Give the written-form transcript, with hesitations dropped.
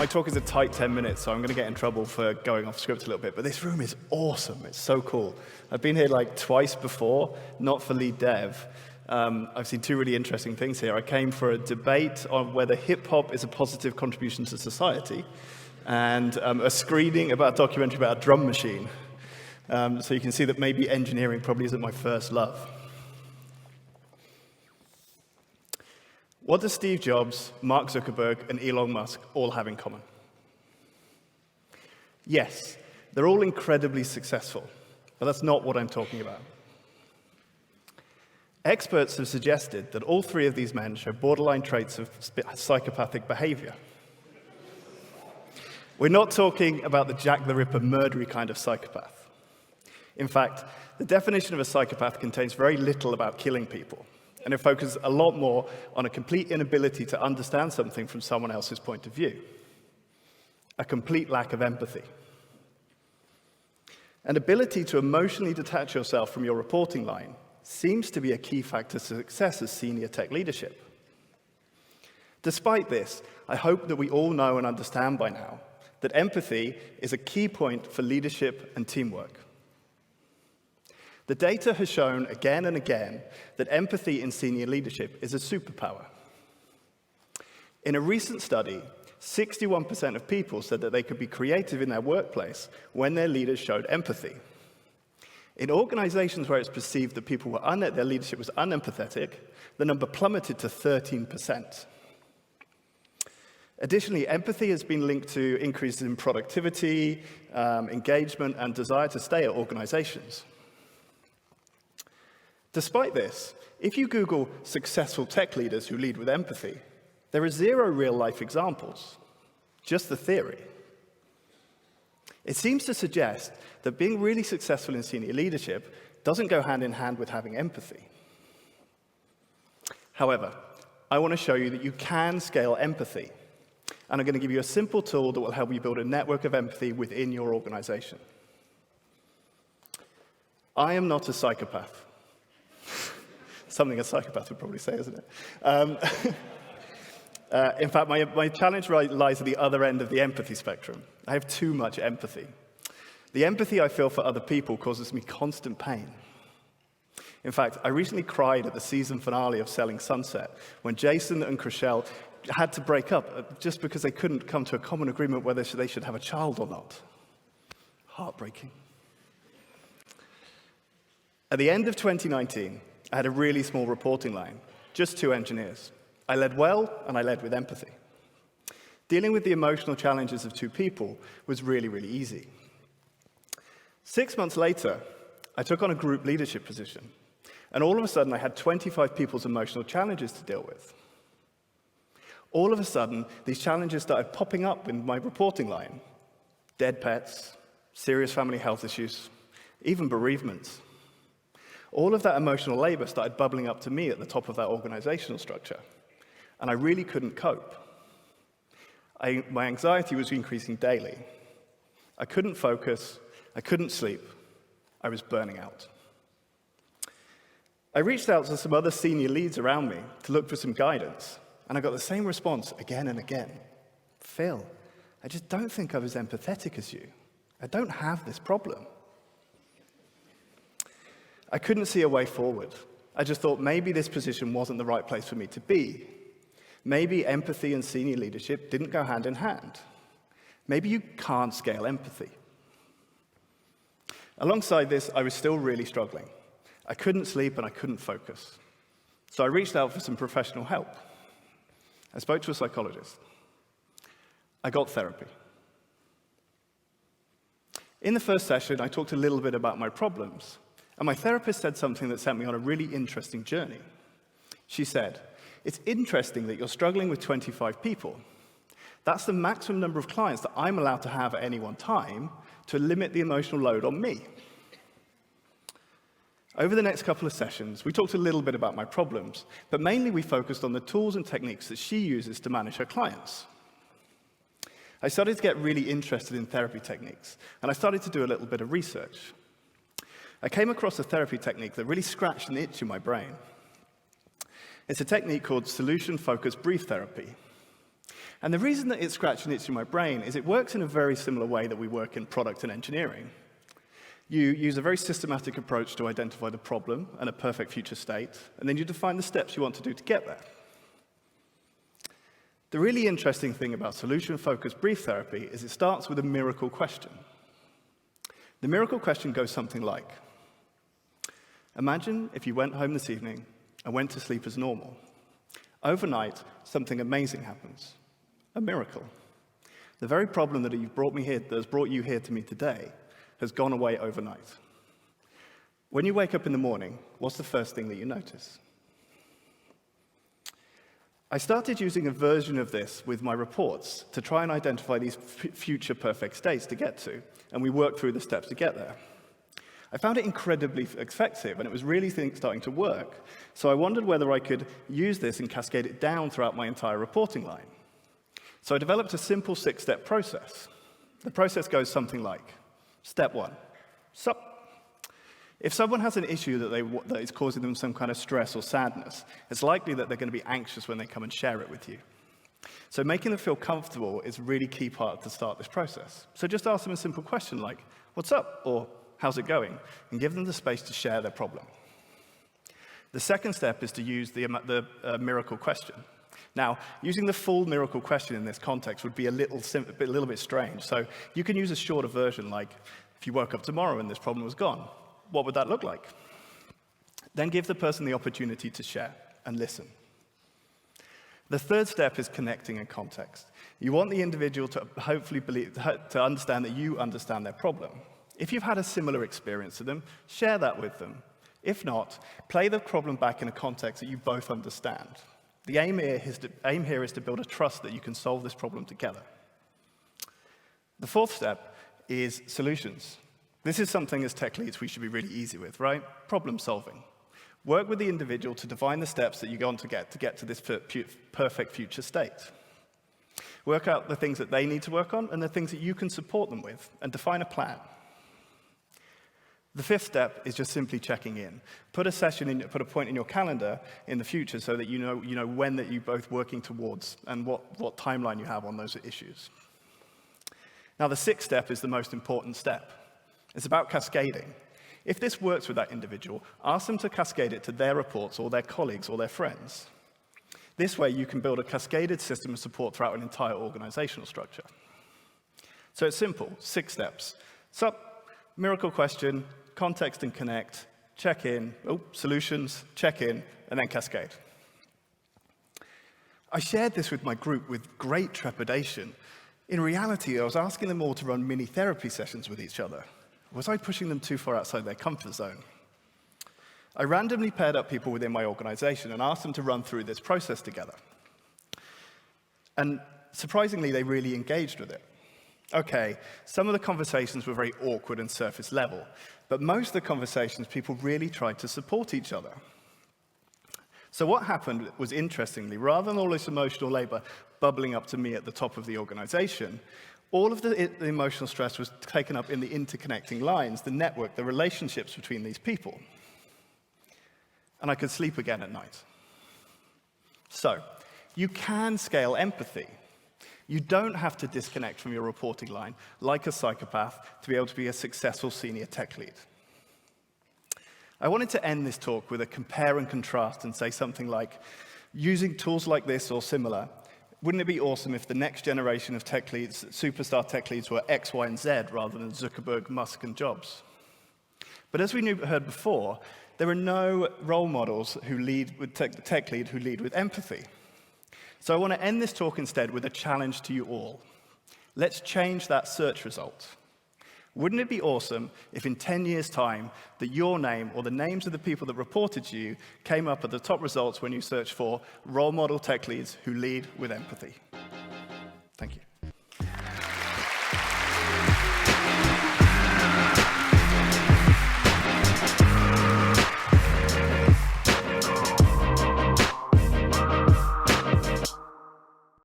My talk is a tight 10 minutes, so I'm going to get in trouble for going off script a little bit, but this room is awesome. It's so cool. I've been here like twice before, not for LeadDev. I've seen two really interesting things here. I came for a debate on whether hip-hop is a positive contribution to society, and a screening about a documentary about a drum machine. So you can see that maybe engineering probably isn't my first love. What do Steve Jobs, Mark Zuckerberg, and Elon Musk all have in common? Yes, they're all incredibly successful, but that's not what I'm talking about. Experts have suggested that all three of these men show borderline traits of psychopathic behavior. We're not talking about the Jack the Ripper murdery kind of psychopath. In fact, the definition of a psychopath contains very little about killing people, and it focuses a lot more on a complete inability to understand something from someone else's point of view. A complete lack of empathy. An ability to emotionally detach yourself from your reporting line seems to be a key factor to success as senior tech leadership. Despite this, I hope that we all know and understand by now that empathy is a key point for leadership and teamwork. The data has shown again and again that empathy in senior leadership is a superpower. In a recent study, 61% of people said that they could be creative in their workplace when their leaders showed empathy. In organizations where it's perceived that their leadership was unempathetic, the number plummeted to 13%. Additionally, empathy has been linked to increases in productivity, engagement, and desire to stay at organizations. Despite this, if you Google successful tech leaders who lead with empathy, there are 0 real-life examples, just the theory. It seems to suggest that being really successful in senior leadership doesn't go hand in hand with having empathy. However, I want to show you that you can scale empathy, and I'm going to give you a simple tool that will help you build a network of empathy within your organization. I am not a psychopath. Something a psychopath would probably say, isn't it? In fact, my challenge lies at the other end of the empathy spectrum. I have too much empathy. The empathy I feel for other people causes me constant pain. In fact, I recently cried at the season finale of Selling Sunset when Jason and Chriselle had to break up just because they couldn't come to a common agreement whether they should have a child or not. Heartbreaking. At the end of 2019, I had a really small reporting line, just 2 engineers. I led well, and I led with empathy. Dealing with the emotional challenges of 2 people was really, really easy. 6 months later, I took on a group leadership position, and all of a sudden I had 25 people's emotional challenges to deal with. All of a sudden, these challenges started popping up in my reporting line. Dead pets, serious family health issues, even bereavements. All of that emotional labor started bubbling up to me at the top of that organizational structure, and I really couldn't cope. My anxiety was increasing daily. I couldn't focus, I couldn't sleep, I was burning out. I reached out to some other senior leads around me to look for some guidance, and I got the same response again and again. Phil, I just don't think I was empathetic as you. I don't have this problem. I couldn't see a way forward. I just thought maybe this position wasn't the right place for me to be. Maybe empathy and senior leadership didn't go hand in hand. Maybe you can't scale empathy. Alongside this, I was still really struggling. I couldn't sleep and I couldn't focus. So I reached out for some professional help. I spoke to a psychologist. I got therapy. In the first session, I talked a little bit about my problems. And my therapist said something that sent me on a really interesting journey. She said, "It's interesting that you're struggling with 25 people. That's the maximum number of clients that I'm allowed to have at any one time to limit the emotional load on me." Over the next couple of sessions, we talked a little bit about my problems, but mainly we focused on the tools and techniques that she uses to manage her clients. I started to get really interested in therapy techniques, and I started to do a little bit of research. I came across a therapy technique that really scratched an itch in my brain. It's a technique called solution-focused brief therapy. And the reason that it scratched an itch in my brain is it works in a very similar way that we work in product and engineering. You use a very systematic approach to identify the problem and a perfect future state, and then you define the steps you want to do to get there. The really interesting thing about solution-focused brief therapy is it starts with a miracle question. The miracle question goes something like, imagine if you went home this evening and went to sleep as normal. Overnight, something amazing happens. A miracle. The very problem that has brought you here to me today has gone away overnight. When you wake up in the morning, what's the first thing that you notice? I started using a version of this with my reports to try and identify these future perfect states to get to, and we worked through the steps to get there. I found it incredibly effective, and it was really starting to work, so I wondered whether I could use this and cascade it down throughout my entire reporting line. So I developed a simple 6-step process. The process goes something like, Step 1, sup. If someone has an issue that is causing them some kind of stress or sadness, it's likely that they're going to be anxious when they come and share it with you. So making them feel comfortable is a really key part to start this process. So just ask them a simple question like, what's up? Or how's it going? And give them the space to share their problem. The second step is to use the miracle question. Now, using the full miracle question in this context would be a little bit strange. So you can use a shorter version like, if you woke up tomorrow and this problem was gone, what would that look like? Then give the person the opportunity to share and listen. The third step is connecting in context. You want the individual to hopefully to understand that you understand their problem. If you've had a similar experience to them, share that with them. If not, play the problem back in a context that you both understand. The aim here is to build a trust that you can solve this problem together. The fourth step is solutions. This is something as tech leads we should be really easy with, right? Problem solving. Work with the individual to define the steps that you're going to get to this perfect future state. Work out the things that they need to work on and the things that you can support them with, and define a plan. The fifth step is just simply checking in. Put a point in your calendar in the future so that you know when that you're both working towards and what timeline you have on those issues. Now, the sixth step is the most important step. It's about cascading. If this works with that individual, ask them to cascade it to their reports or their colleagues or their friends. This way, you can build a cascaded system of support throughout an entire organizational structure. So it's simple, 6 steps. Sup, miracle question, context and connect, check in, solutions, check in, and then cascade. I shared this with my group with great trepidation. In reality, I was asking them all to run mini therapy sessions with each other. Was I pushing them too far outside their comfort zone? I randomly paired up people within my organization and asked them to run through this process together. And surprisingly, they really engaged with it. Okay, some of the conversations were very awkward and surface level, but most of the conversations, people really tried to support each other. So what happened was, interestingly, rather than all this emotional labor bubbling up to me at the top of the organization, all of the emotional stress was taken up in the interconnecting lines, the network, the relationships between these people. And I could sleep again at night. So, you can scale empathy. You don't have to disconnect from your reporting line like a psychopath to be able to be a successful senior tech lead. I wanted to end this talk with a compare and contrast and say something like, using tools like this or similar, wouldn't it be awesome if the next generation of tech leads, superstar tech leads, were X, Y, and Z rather than Zuckerberg, Musk, and Jobs? But as we heard before, there are no role models who lead with tech lead who lead with empathy. So I want to end this talk instead with a challenge to you all. Let's change that search result. Wouldn't it be awesome if in 10 years' time that your name or the names of the people that reported to you came up at the top results when you search for role model tech leads who lead with empathy? Thank you.